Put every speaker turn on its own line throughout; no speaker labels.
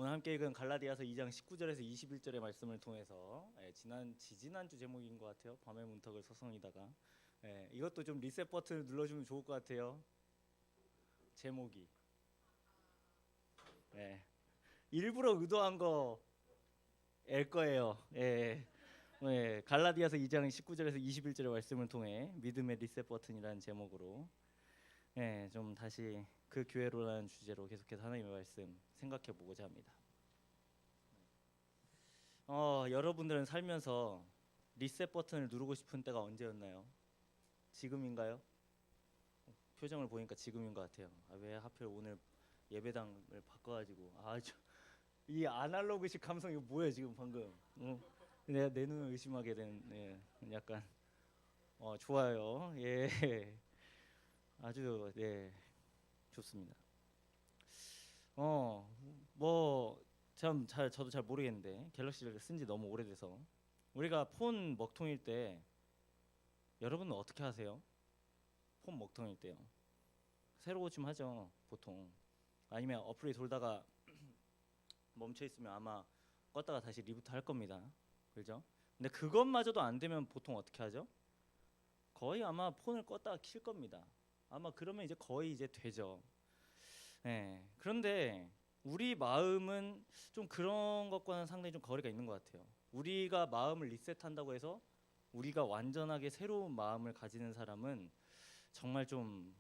오늘 함께 읽은 갈라디아서 2장 19절에서 21절의 말씀을 통해서 지지난주 제목인 것 같아요. 밤의 문턱을 서성이다가 이것도 좀 리셋 버튼을 눌러주면 좋을 것 같아요. 제목이 일부러 의도한 거일 거예요. 갈라디아서 2장 19절에서 21절의 말씀을 통해 믿음의 리셋 버튼이라는 제목으로 좀 다시 그 교회로라는 주제로 계속해서 하나님의 말씀 생각해 보고자 합니다. 여러분들은 살면서 리셋 버튼을 누르고 싶은 때가 언제였나요? 지금인가요? 표정을 보니까 지금인 것 같아요. 왜 하필 오늘 예배당을 바꿔가지고 이 아날로그식 감성 이거 뭐야 지금 방금? 내가 내 눈을 의심하게 된 약간 좋아요. 아주 좋습니다. 저도 잘 모르겠는데 갤럭시를 쓴지 너무 오래돼서 우리가 폰 먹통일 때 여러분은 어떻게 하세요? 폰 먹통일 때요. 새로 고침하죠 보통. 아니면 어플이 돌다가 멈춰 있으면 아마 껐다가 다시 리부트 할 겁니다. 그렇죠? 근데 그것마저도 안 되면 보통 어떻게 하죠? 거의 아마 폰을 껐다가 킬 겁니다. 아마 그러면 이제 거의 이제 되죠. 그런데 우리 마음은 좀 그런 것과는 상당히 좀 거리가 있는 것 같아요. 우리가 마음을 리셋한다고 해서 우리가 완전하게 새로운 마음을 가지는 사람은 정말 좀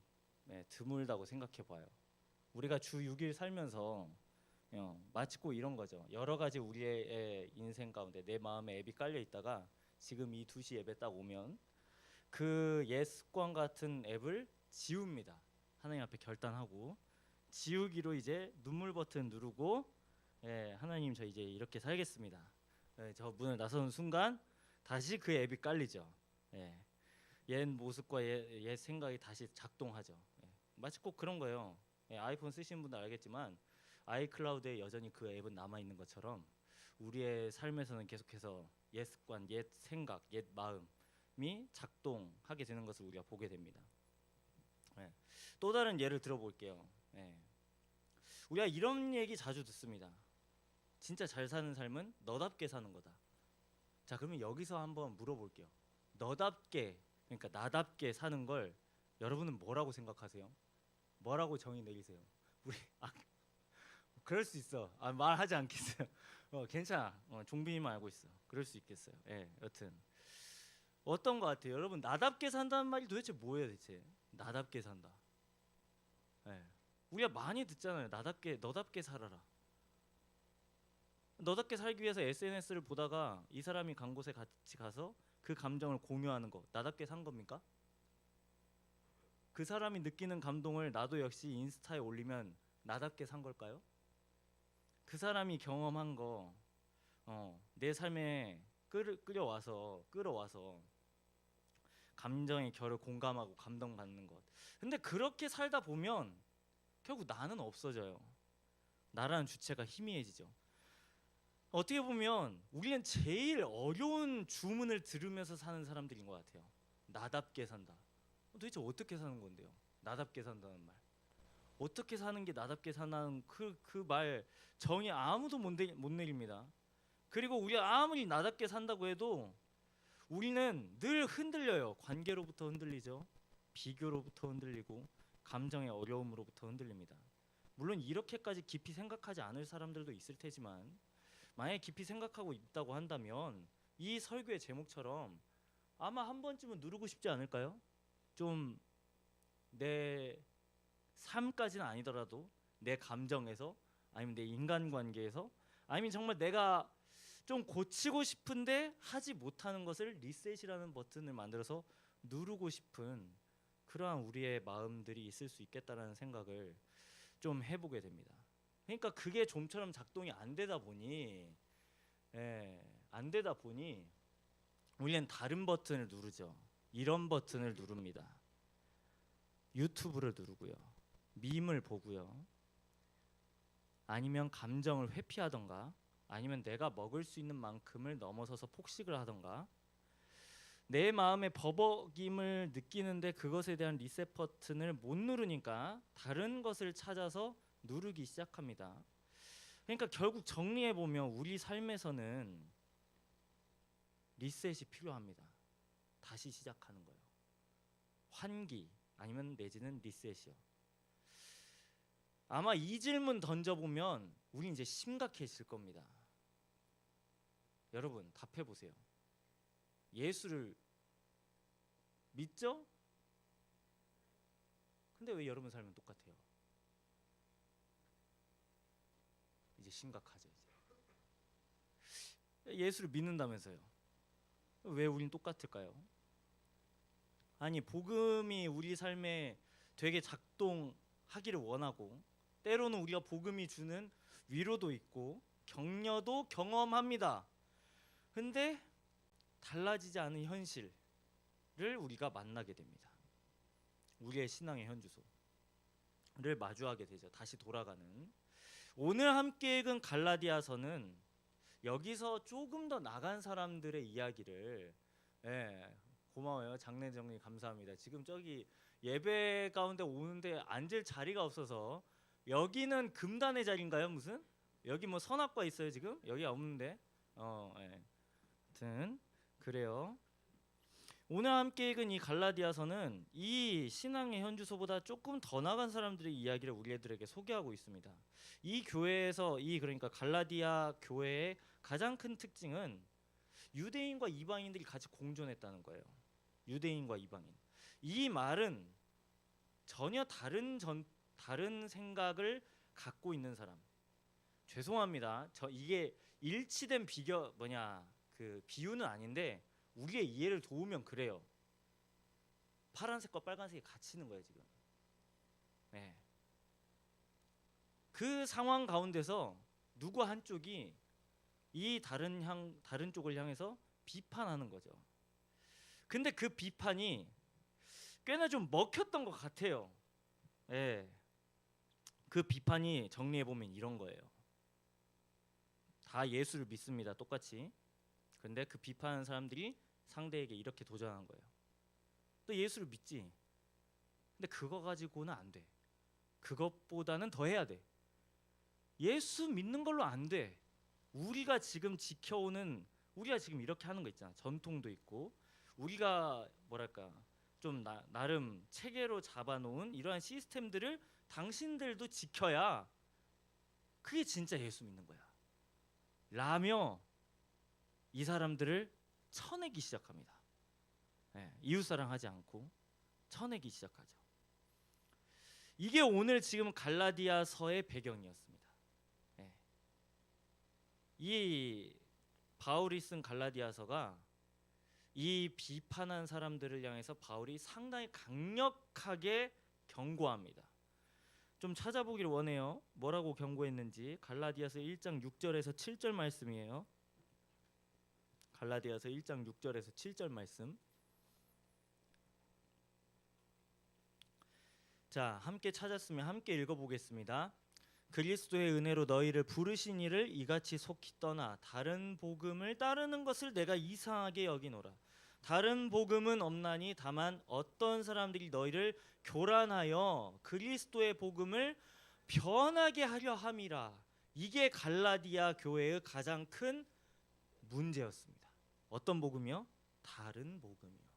드물다고 생각해 봐요. 우리가 주 6일 살면서 마치 꼭 이런 거죠. 여러 가지 우리의 인생 가운데 내 마음에 앱이 깔려 있다가 지금 이 2시 예배 딱 오면 그 옛 습관 같은 앱을 지웁니다. 하나님 앞에 결단하고 지우기로 이제 눈물 버튼 누르고 하나님 저 이제 이렇게 살겠습니다. 저 문을 나서는 순간 다시 그 앱이 깔리죠. 옛 모습과 옛 생각이 다시 작동하죠. 마치 꼭 그런 거예요. 아이폰 쓰시는 분들 알겠지만 아이클라우드에 여전히 그 앱은 남아 있는 것처럼 우리의 삶에서는 계속해서 옛 습관, 옛 생각, 옛 마음이 작동하게 되는 것을 우리가 보게 됩니다. 또 다른 예를 들어볼게요. 우리가 이런 얘기 자주 듣습니다. 진짜 잘 사는 삶은 너답게 사는 거다. 자, 그러면 여기서 한번 물어볼게요. 너답게, 그러니까 나답게 사는 걸 여러분은 뭐라고 생각하세요? 뭐라고 정의 내리세요? 우리 그럴 수 있어. 말하지 않겠어요. 괜찮아. 종빈이만 알고 있어. 그럴 수 있겠어요. 여튼 어떤 것 같아요? 여러분 나답게 산다는 말이 도대체 뭐예요, 대체? 나답게 산다. 우리가 많이 듣잖아요. 너답게 살아라. 너답게 살기 위해서 SNS를 보다가 이 사람이 간 곳에 같이 가서 그 감정을 공유하는 거 나답게 산 겁니까? 그 사람이 느끼는 감동을 나도 역시 인스타에 올리면 나답게 산 걸까요? 그 사람이 경험한 거 내 삶에 끌어와서 감정의 결을 공감하고 감동받는 것. 근데 그렇게 살다 보면 결국 나는 없어져요. 나라는 주체가 희미해지죠. 어떻게 보면 우리는 제일 어려운 주문을 들으면서 사는 사람들인 것 같아요. 나답게 산다. 도대체 어떻게 사는 건데요? 나답게 산다는 말. 어떻게 사는 게 나답게 사는 그 말 정의 아무도 못 내립니다. 그리고 우리가 아무리 나답게 산다고 해도 우리는 늘 흔들려요. 관계로부터 흔들리죠. 비교로부터 흔들리고 감정의 어려움으로부터 흔들립니다. 물론 이렇게까지 깊이 생각하지 않을 사람들도 있을 테지만 만약에 깊이 생각하고 있다고 한다면 이 설교의 제목처럼 아마 한 번쯤은 누르고 싶지 않을까요? 좀 내 삶까지는 아니더라도 내 감정에서 아니면 내 인간관계에서 아니면 정말 내가 좀 고치고 싶은데 하지 못하는 것을 리셋이라는 버튼을 만들어서 누르고 싶은 그러한 우리의 마음들이 있을 수 있겠다라는 생각을 좀 해보게 됩니다. 그러니까 그게 좀처럼 작동이 안 되다 보니 우리는 다른 버튼을 누르죠. 이런 버튼을 누릅니다. 유튜브를 누르고요. 밈을 보고요. 아니면 감정을 회피하던가 아니면 내가 먹을 수 있는 만큼을 넘어서서 폭식을 하던가 내 마음의 버벅임을 느끼는데 그것에 대한 리셋 버튼을 못 누르니까 다른 것을 찾아서 누르기 시작합니다. 그러니까 결국 정리해 보면 우리 삶에서는 리셋이 필요합니다. 다시 시작하는 거예요. 환기 아니면 내지는 리셋이요. 아마 이 질문 던져보면 우리 이제 심각해질 겁니다. 여러분 답해 보세요. 예수를 믿죠? 근데 왜 여러분 삶은 똑같아요? 이제 심각하죠. 이제 예수를 믿는다면서요. 왜 우린 똑같을까요? 아니 복음이 우리 삶에 되게 작동하기를 원하고 때로는 우리가 복음이 주는 위로도 있고 격려도 경험합니다. 근데 달라지지 않은 현실을 우리가 만나게 됩니다. 우리의 신앙의 현주소를 마주하게 되죠. 다시 돌아가는. 오늘 함께 읽은 갈라디아서는 여기서 조금 더 나간 사람들의 이야기를 고마워요. 장례 정리 감사합니다. 지금 저기 예배 가운데 오는데 앉을 자리가 없어서 여기는 금단의 자리인가요? 무슨? 여기 뭐 선악과 있어요 지금? 여기 없는데. 아무튼 그래요. 오늘 함께 읽은 이 갈라디아서는 이 신앙의 현주소보다 조금 더 나간 사람들의 이야기를 우리들에게 소개하고 있습니다. 이 교회에서 그러니까 갈라디아 교회의 가장 큰 특징은 유대인과 이방인들이 같이 공존했다는 거예요. 유대인과 이방인. 이 말은 전혀 다른 생각을 갖고 있는 사람. 죄송합니다. 이게 일치된 비유는 아닌데 우리의 이해를 도우면 그래요. 파란색과 빨간색이 갇히는 거예요 지금. 그 상황 가운데서 누구 한쪽이 이 다른 쪽을 향해서 비판하는 거죠. 근데 그 비판이 꽤나 좀 먹혔던 것 같아요. 그 비판이 정리해 보면 이런 거예요. 다 예수를 믿습니다. 똑같이. 근데 그 비판하는 사람들이 상대에게 이렇게 도전한 거예요. 너 예수를 믿지? 근데 그거 가지고는 안 돼. 그것보다는 더 해야 돼. 예수 믿는 걸로 안 돼. 우리가 지금 이렇게 하는 거 있잖아. 전통도 있고 우리가 좀 나름 체계로 잡아놓은 이러한 시스템들을 당신들도 지켜야 그게 진짜 예수 믿는 거야. 라며 이 사람들을 쳐내기 시작합니다. 이웃사랑하지 않고 쳐내기 시작하죠. 이게 오늘 지금 갈라디아서의 배경이었습니다. 이 바울이 쓴 갈라디아서가 이 비판한 사람들을 향해서 바울이 상당히 강력하게 경고합니다. 좀 찾아보기를 원해요. 뭐라고 경고했는지. 갈라디아서 1장 6절에서 7절 말씀이에요. 갈라디아서 1장 6절에서 7절 말씀. 자, 함께 찾았으면 함께 읽어보겠습니다. 그리스도의 은혜로 너희를 부르신 이를 이같이 속히 떠나 다른 복음을 따르는 것을 내가 이상하게 여기노라. 다른 복음은 없나니 다만 어떤 사람들이 너희를 교란하여 그리스도의 복음을 변하게 하려 함이라. 이게 갈라디아 교회의 가장 큰 문제였습니다. 어떤 복음이요? 다른 복음이요.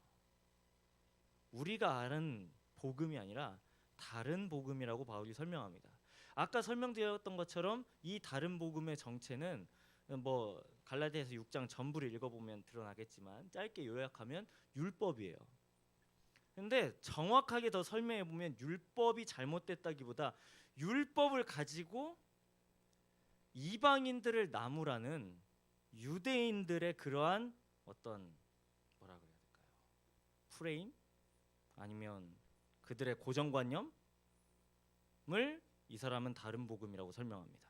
우리가 아는 복음이 아니라 다른 복음이라고 바울이 설명합니다. 아까 설명드렸던 것처럼 이 다른 복음의 정체는 갈라디아서 6장 전부를 읽어보면 드러나겠지만 짧게 요약하면 율법이에요. 근데 정확하게 더 설명해 보면 율법이 잘못됐다기보다 율법을 가지고 이방인들을 나무라는 유대인들의 그러한 어떤 프레임 아니면 그들의 고정관념을 이 사람은 다른 복음이라고 설명합니다.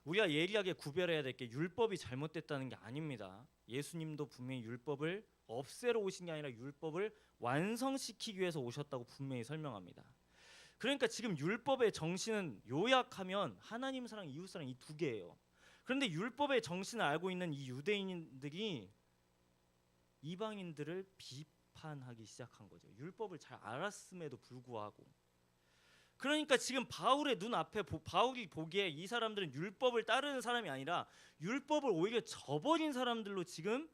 우리가 예리하게 구별해야 될 게 율법이 잘못됐다는 게 아닙니다. 예수님도 분명히 율법을 없애러 오신 게 아니라 율법을 완성시키기 위해서 오셨다고 분명히 설명합니다. 그러니까 지금 율법의 정신은 요약하면 하나님 사랑, 이웃 사랑 이 두 개예요. 그런데 율법의 정신을 알고 있는 이 유대인들이 이방인들을 비판하기 시작한 거죠. 율법을 잘 알았음에도 불구하고. 그러니까 지금 바울의 눈앞에 바울이 보기에 이 사람들은 율법을 따르는 사람이 아니라 율법을 오히려 저버린 사람들로 지금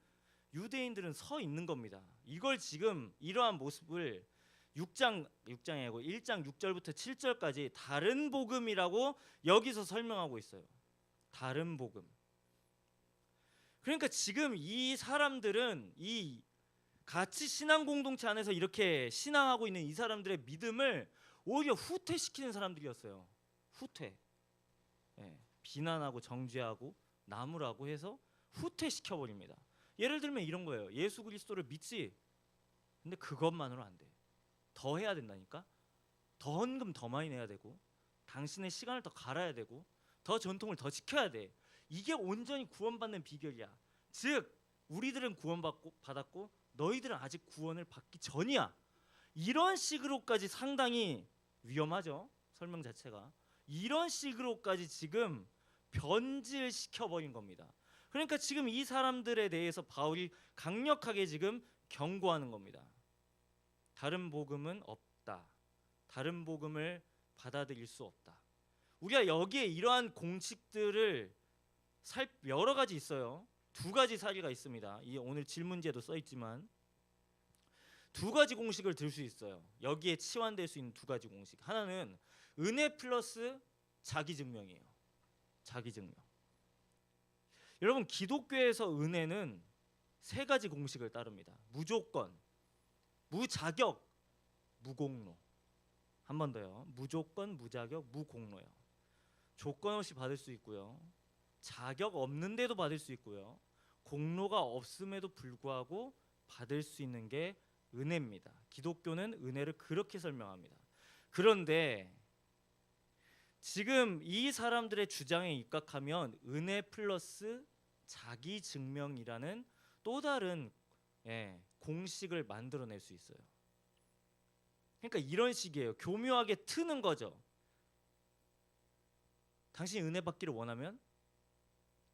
유대인들은 서 있는 겁니다. 이걸 지금 이러한 모습을 6장이 아니고 1장 6절부터 7절까지 다른 복음이라고 여기서 설명하고 있어요. 다른 복음. 그러니까 지금 이 사람들은 이 같이 신앙 공동체 안에서 이렇게 신앙하고 있는 이 사람들의 믿음을 오히려 후퇴시키는 사람들이었어요. 후퇴. 예, 비난하고 정죄하고 나무라고 해서 후퇴시켜 버립니다. 예를 들면 이런 거예요. 예수 그리스도를 믿지. 근데 그것만으로 안 돼. 더 해야 된다니까. 더 헌금 더 많이 내야 되고, 당신의 시간을 더 갈아야 되고, 더 전통을 더 지켜야 돼. 이게 온전히 구원받는 비결이야. 즉 우리들은 받았고 너희들은 아직 구원을 받기 전이야. 이런 식으로까지 상당히 위험하죠. 설명 자체가. 이런 식으로까지 지금 변질시켜 버린 겁니다. 그러니까 지금 이 사람들에 대해서 바울이 강력하게 지금 경고하는 겁니다. 다른 복음은 없다. 다른 복음을 받아들일 수 없다. 우리가 여기에 이러한 공식들을 여러 가지 있어요. 두 가지 사례가 있습니다. 이 오늘 질문지에도 써 있지만 두 가지 공식을 들 수 있어요. 여기에 치환될 수 있는 두 가지 공식. 하나는 은혜 플러스 자기 증명이에요. 자기 증명. 여러분 기독교에서 은혜는 세 가지 공식을 따릅니다. 무조건, 무자격, 무공로. 한 번 더요. 무조건, 무자격, 무공로요. 조건 없이 받을 수 있고요. 자격 없는데도 받을 수 있고요. 공로가 없음에도 불구하고 받을 수 있는 게 은혜입니다. 기독교는 은혜를 그렇게 설명합니다. 그런데 지금 이 사람들의 주장에 입각하면 은혜 플러스 자기 증명이라는 또 다른 공식을 만들어낼 수 있어요. 그러니까 이런 식이에요. 교묘하게 트는 거죠. 당신이 은혜 받기를 원하면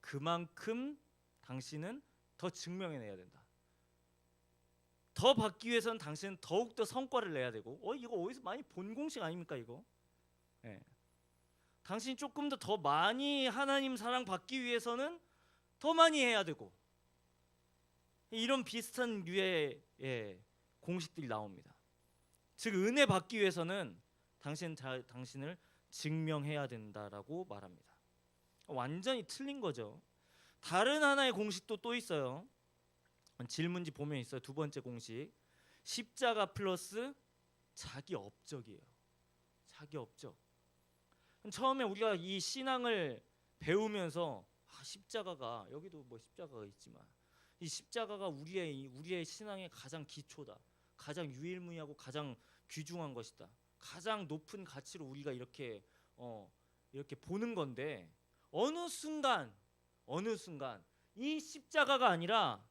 그만큼 당신은 더 증명해내야 된다. 더 받기 위해서는 당신은 더욱더 성과를 내야 되고, 이거 어디서 많이 본 공식 아닙니까 이거? 당신이 조금 더 많이 하나님 사랑 받기 위해서는 더 많이 해야 되고, 이런 비슷한 류의 공식들이 나옵니다. 즉 은혜 받기 위해서는 당신을 증명해야 된다라고 말합니다. 완전히 틀린 거죠. 다른 하나의 공식도 또 있어요. 질문지 보면 있어요. 두 번째 공식, 십자가 플러스 자기 업적이에요. 자기 업적. 처음에 우리가 이 신앙을 배우면서 십자가가, 여기도 뭐 십자가가 있지만 이 십자가가 우리의 신앙의 가장 기초다. 가장 유일무이하고 가장 귀중한 것이다. 가장 높은 가치로 우리가 이렇게 보는 건데, 어느 순간 이 십자가가 아니라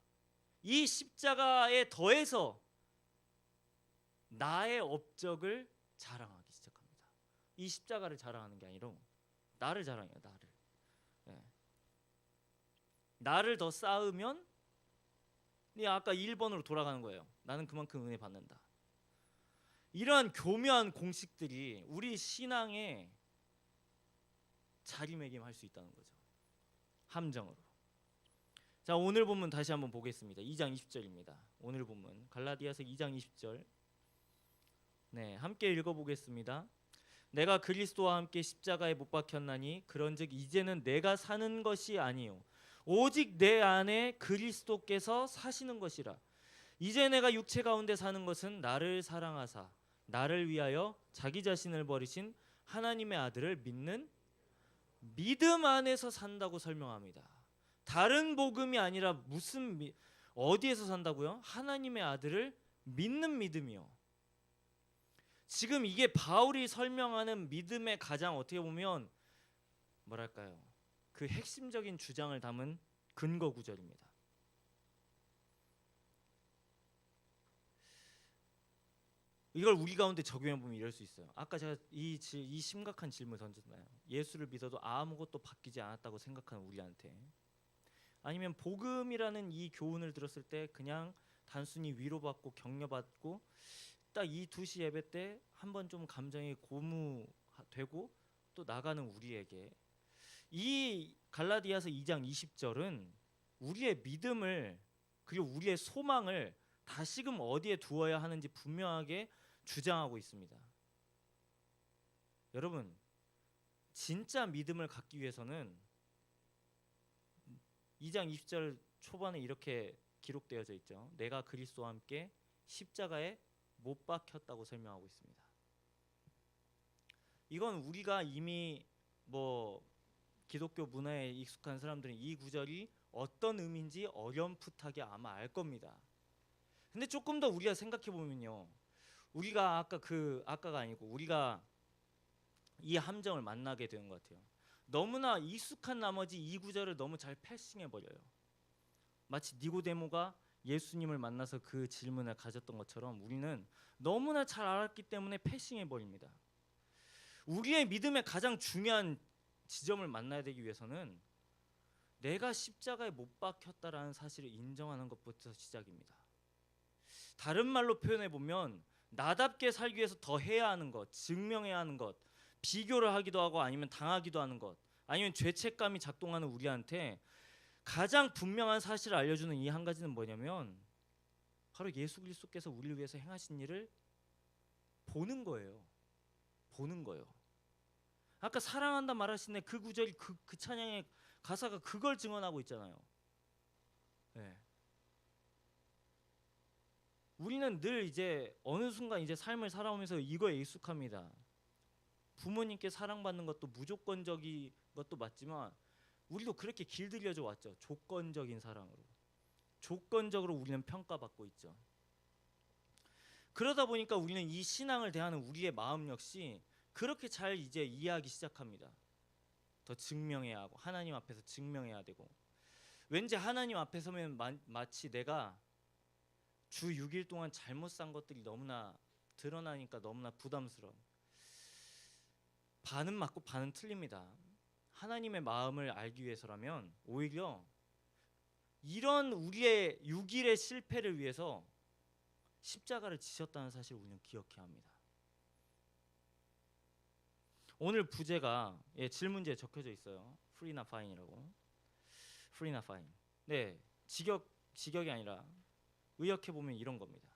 이 십자가에 더해서 나의 업적을 자랑하기 시작합니다. 이 십자가를 자랑하는 게 아니라 나를 자랑해요. 나를 더 쌓으면, 아까 1번으로 돌아가는 거예요. 나는 그만큼 은혜 받는다. 이러한 교묘한 공식들이 우리 신앙에 자리매김할 수 있다는 거죠. 함정으로. 자, 오늘 본문 다시 한번 보겠습니다. 2장 20절입니다. 오늘 본문 갈라디아서 2장 20절. 함께 읽어보겠습니다. 내가 그리스도와 함께 십자가에 못 박혔나니 그런즉 이제는 내가 사는 것이 아니요 오직 내 안에 그리스도께서 사시는 것이라. 이제 내가 육체 가운데 사는 것은 나를 사랑하사 나를 위하여 자기 자신을 버리신 하나님의 아들을 믿는 믿음 안에서 산다고 설명합니다. 다른 복음이 아니라 어디에서 산다고요? 하나님의 아들을 믿는 믿음이요. 지금 이게 바울이 설명하는 믿음의 가장 어떻게 보면 그 핵심적인 주장을 담은 근거 구절입니다. 이걸 우리 가운데 적용해 보면 이럴 수 있어요. 아까 제가 이 심각한 질문을 던졌나요? 예수를 믿어도 아무것도 바뀌지 않았다고 생각하는 우리한테, 아니면 복음이라는 이 교훈을 들었을 때 그냥 단순히 위로받고 격려받고 딱 이 2시 예배 때 한번 좀 감정이 고무되고 또 나가는 우리에게 이 갈라디아서 2장 20절은 우리의 믿음을 그리고 우리의 소망을 다시금 어디에 두어야 하는지 분명하게 주장하고 있습니다. 여러분, 진짜 믿음을 갖기 위해서는 2장 20절 초반에 이렇게 기록되어져 있죠. 내가 그리스도와 함께 십자가에 못 박혔다고 설명하고 있습니다. 이건 우리가 이미 기독교 문화에 익숙한 사람들은 이 구절이 어떤 의미인지 어렴풋하게 아마 알 겁니다. 근데 조금 더 우리가 생각해 보면요, 우리가 아까가 아니고 우리가 이 함정을 만나게 되는 것 같아요. 너무나 익숙한 나머지 이 구절을 너무 잘 패싱해 버려요. 마치 니고데모가 예수님을 만나서 그 질문을 가졌던 것처럼 우리는 너무나 잘 알았기 때문에 패싱해 버립니다. 우리의 믿음의 가장 중요한 지점을 만나야 되기 위해서는 내가 십자가에 못 박혔다라는 사실을 인정하는 것부터 시작입니다. 다른 말로 표현해 보면 나답게 살기 위해서 더 해야 하는 것, 증명해야 하는 것, 비교를 하기도 하고 아니면 당하기도 하는 것, 아니면 죄책감이 작동하는 우리한테 가장 분명한 사실을 알려주는 이 한 가지는 뭐냐면 바로 예수 그리스도께서 우리를 위해서 행하신 일을 보는 거예요. 보는 거예요. 아까 사랑한다 말하신 그 구절이 그 찬양의 가사가 그걸 증언하고 있잖아요. 네. 우리는 늘 이제 어느 순간 이제 삶을 살아오면서 이거에 익숙합니다. 부모님께 사랑받는 것도 무조건적인 것도 맞지만 우리도 그렇게 길들여져 왔죠. 조건적인 사랑으로. 조건적으로 우리는 평가받고 있죠. 그러다 보니까 우리는 이 신앙을 대하는 우리의 마음 역시 그렇게 잘 이제 이해하기 시작합니다. 더 증명해야 하고 하나님 앞에서 증명해야 되고 왠지 하나님 앞에 서면 마치 내가 주 6일 동안 잘못 산 것들이 너무나 드러나니까 너무나 부담스러운, 반은 맞고 반은 틀립니다. 하나님의 마음을 알기 위해서라면 오히려 이런 우리의 6일의 실패를 위해서 십자가를 지셨다는 사실을 우리는 기억해야 합니다. 오늘 부제가 질문지에 적혀져 있어요. Free나 Fine이라고. Free나 Fine. 네, 직역이 아니라 의역해 보면 이런 겁니다.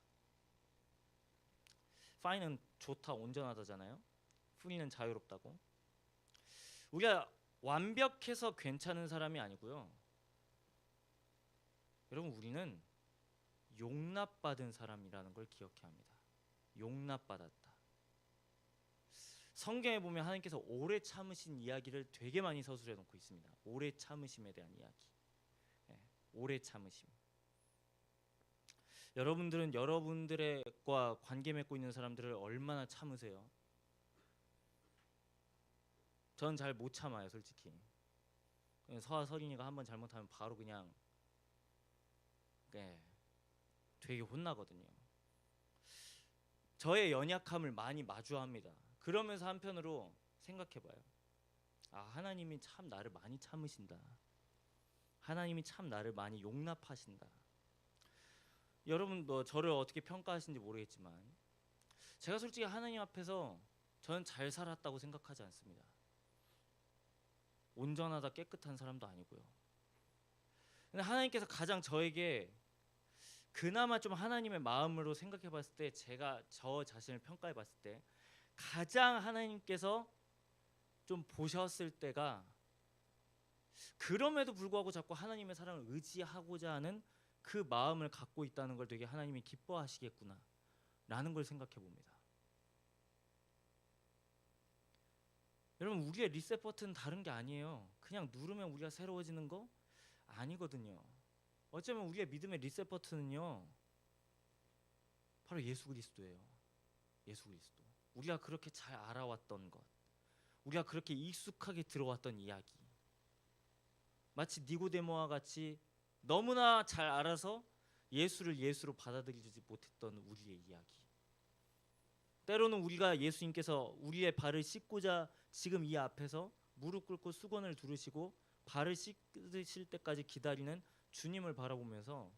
Fine은 좋다, 온전하다잖아요. Free는 자유롭다고. 우리가 완벽해서 괜찮은 사람이 아니고요. 여러분, 우리는 용납받은 사람이라는 걸 기억해야 합니다. 용납받았다. 성경에 보면 하나님께서 오래 참으신 이야기를 되게 많이 서술해 놓고 있습니다. 오래 참으심에 대한 이야기. 네, 오래 참으심. 여러분들은 여러분들과 관계 맺고 있는 사람들을 얼마나 참으세요? 저는 잘 못 참아요, 솔직히. 서아 서린이가 한번 잘못하면 바로 그냥 되게 혼나거든요. 저의 연약함을 많이 마주합니다. 그러면서 한편으로 생각해봐요. 아, 하나님이 참 나를 많이 참으신다. 하나님이 참 나를 많이 용납하신다. 여러분 저를 어떻게 평가하시는지 모르겠지만 제가 솔직히 하나님 앞에서 저는 잘 살았다고 생각하지 않습니다. 온전하다 깨끗한 사람도 아니고요. 근데 하나님께서 가장 저에게 그나마 좀 하나님의 마음으로 생각해 봤을 때 제가 저 자신을 평가해 봤을 때 가장 하나님께서 좀 보셨을 때가 그럼에도 불구하고 자꾸 하나님의 사랑을 의지하고자 하는 그 마음을 갖고 있다는 걸 되게 하나님이 기뻐하시겠구나 라는 걸 생각해 봅니다. 여러분, 우리의 리셋 버튼은 다른 게 아니에요. 그냥 누르면 우리가 새로워지는 거 아니거든요. 어쩌면 우리의 믿음의 리셋 버튼은요 바로 예수 그리스도예요. 예수 그리스도. 우리가 그렇게 잘 알아왔던 것, 우리가 그렇게 익숙하게 들어왔던 이야기, 마치 니고데모와 같이 너무나 잘 알아서 예수를 예수로 받아들이지 못했던 우리의 이야기. 때로는 우리가 예수님께서 우리의 발을 씻고자 지금 이 앞에서 무릎 꿇고 수건을 두르시고 발을 씻으실 때까지 기다리는 주님을 바라보면서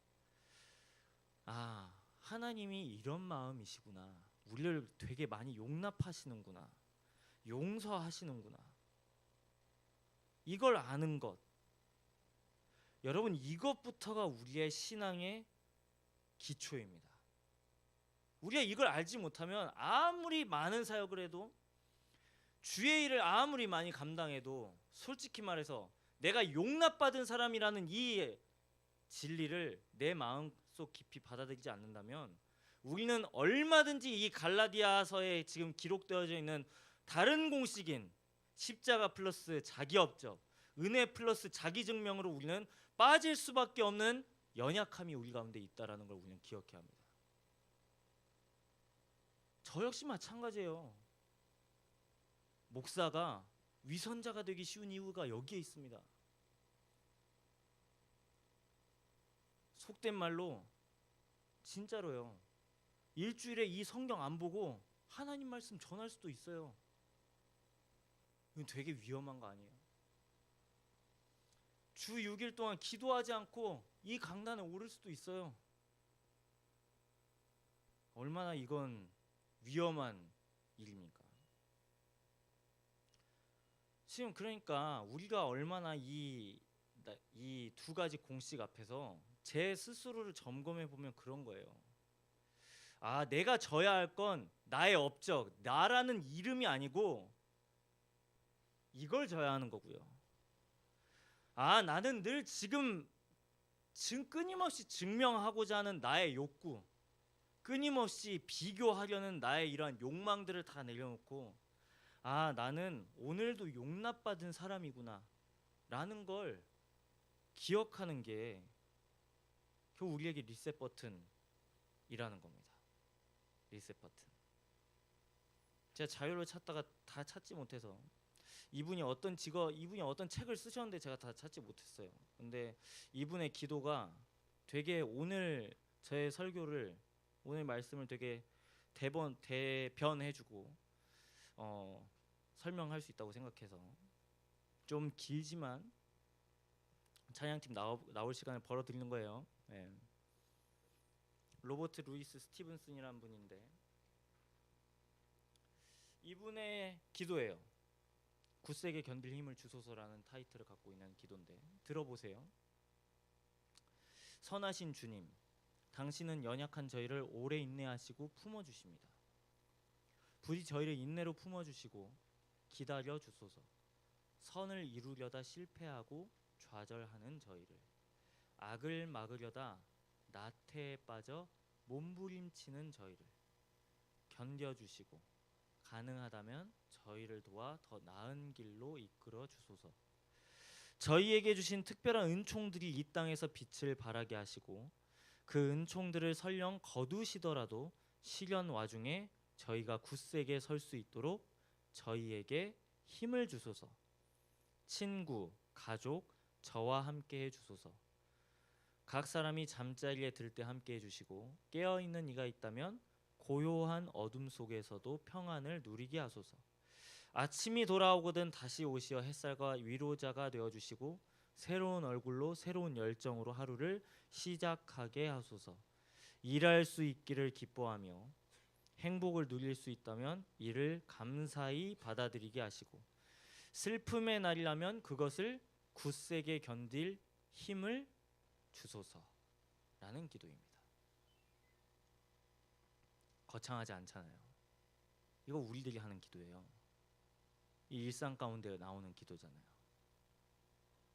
아, 하나님이 이런 마음이시구나. 우리를 되게 많이 용납하시는구나, 용서하시는구나, 이걸 아는 것, 여러분 이것부터가 우리의 신앙의 기초입니다. 우리가 이걸 알지 못하면 아무리 많은 사역을 해도, 주의 일을 아무리 많이 감당해도, 솔직히 말해서 내가 용납받은 사람이라는 이 진리를 내 마음속 깊이 받아들이지 않는다면 우리는 얼마든지 이 갈라디아서에 지금 기록되어져 있는 다른 공식인 십자가 플러스 자기업적, 은혜 플러스 자기증명으로 우리는 빠질 수밖에 없는 연약함이 우리 가운데 있다라는 걸 우리는 기억해야 합니다. 저 역시 마찬가지예요. 목사가 위선자가 되기 쉬운 이유가 여기에 있습니다. 속된 말로 진짜로요. 일주일에 이 성경 안 보고 하나님 말씀 전할 수도 있어요. 이건 되게 위험한 거 아니에요? 주 6일 동안 기도하지 않고 이 강단에 오를 수도 있어요. 얼마나 이건 위험한 일입니까? 지금 그러니까 우리가 얼마나 이 두 가지 공식 앞에서 제 스스로를 점검해 보면 그런 거예요. 아, 내가 져야 할 건 나의 업적, 나라는 이름이 아니고 이걸 져야 하는 거고요. 아, 나는 늘 지금 끊임없이 증명하고자 하는 나의 욕구, 끊임없이 비교하려는 나의 이러한 욕망들을 다 내려놓고, 아, 나는 오늘도 용납받은 사람이구나 라는 걸 기억하는 게 결국 우리에게 리셋 버튼이라는 겁니다. 리셋 버튼. 제가 자유를 찾다가 다 찾지 못해서, 이분이 어떤 책을 쓰셨는데 제가 다 찾지 못했어요. 근데 이분의 기도가 되게 오늘 제 설교를, 오늘 말씀을 되게 대변해주고 설명할 수 있다고 생각해서 좀 길지만 찬양팀 나올 시간을 벌어드리는 거예요. 네. 로버트 루이스 스티븐슨이라는 분인데 이분의 기도예요. 굳세게 견딜 힘을 주소서라는 타이틀을 갖고 있는 기도인데 들어보세요. 선하신 주님, 당신은 연약한 저희를 오래 인내하시고 품어주십니다. 부디 저희를 인내로 품어주시고 기다려 주소서. 선을 이루려다 실패하고 좌절하는 저희를, 악을 막으려다 나태에 빠져 몸부림치는 저희를 견뎌주시고 가능하다면 저희를 도와 더 나은 길로 이끌어 주소서. 저희에게 주신 특별한 은총들이 이 땅에서 빛을 발하게 하시고 그 은총들을 설령 거두시더라도 시련 와중에 저희가 굳세게 설 수 있도록 저희에게 힘을 주소서. 친구, 가족, 저와 함께 해주소서. 각 사람이 잠자리에 들 때 함께 해주시고 깨어있는 이가 있다면 고요한 어둠 속에서도 평안을 누리게 하소서. 아침이 돌아오거든 다시 오시어 햇살과 위로자가 되어주시고 새로운 얼굴로 새로운 열정으로 하루를 시작하게 하소서. 일할 수 있기를 기뻐하며 행복을 누릴 수 있다면 이를 감사히 받아들이게 하시고 슬픔의 날이라면 그것을 굳세게 견딜 힘을 주소서라는 기도입니다. 거창하지 않잖아요. 이거 우리들이 하는 기도예요. 이 일상 가운데 나오는 기도잖아요.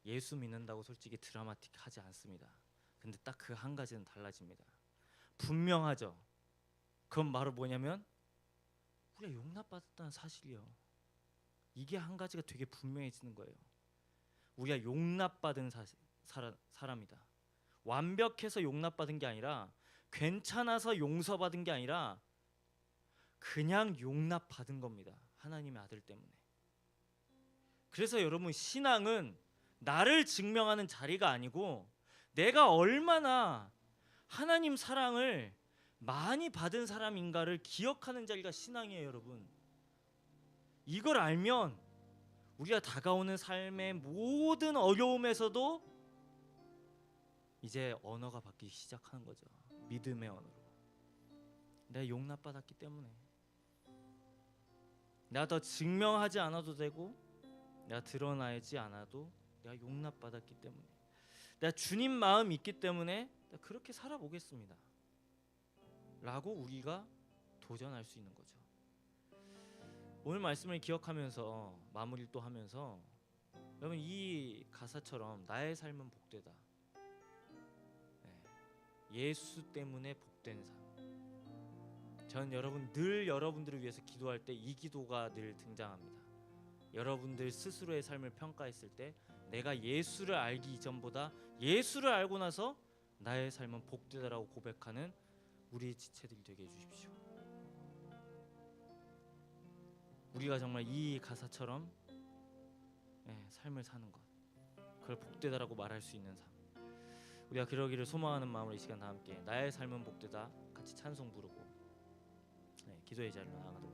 예수 믿는다고 솔직히 드라마틱하지 않습니다. 근데 딱 그 한 가지는 달라집니다. 분명하죠. 그건 바로 뭐냐면 우리가 용납받았다는 사실이요. 이게 한 가지가 되게 분명해지는 거예요. 우리가 용납받은 사람이다. 완벽해서 용납받은 게 아니라, 괜찮아서 용서받은 게 아니라 그냥 용납받은 겁니다. 하나님의 아들 때문에. 그래서 여러분, 신앙은 나를 증명하는 자리가 아니고 내가 얼마나 하나님 사랑을 많이 받은 사람인가를 기억하는 자리가 신앙이에요, 여러분. 이걸 알면 우리가 다가오는 삶의 모든 어려움에서도 이제 언어가 바뀌기 시작하는 거죠. 믿음의 언어로. 내가 용납받았기 때문에, 내가 더 증명하지 않아도 되고 내가 드러나지 않아도 내가 용납받았기 때문에, 내가 주님 마음 있기 때문에 내가 그렇게 살아보겠습니다 라고 우리가 도전할 수 있는 거죠. 오늘 말씀을 기억하면서 마무리를 또 하면서, 여러분 이 가사처럼 나의 삶은 복되다, 예수 때문에 복된 삶, 저는 여러분 늘 여러분들을 위해서 기도할 때 이 기도가 늘 등장합니다. 여러분들 스스로의 삶을 평가했을 때 내가 예수를 알기 이전보다 예수를 알고 나서 나의 삶은 복되다라고 고백하는 우리의 지체들이 되게 해주십시오. 우리가 정말 이 가사처럼 삶을 사는 것, 그걸 복되다라고 말할 수 있는 삶, 우리가 그러기를 소망하는 마음으로 이 시간 다 함께 나의 삶은 복되다 같이 찬송 부르고 기도의 자리로 나아가도록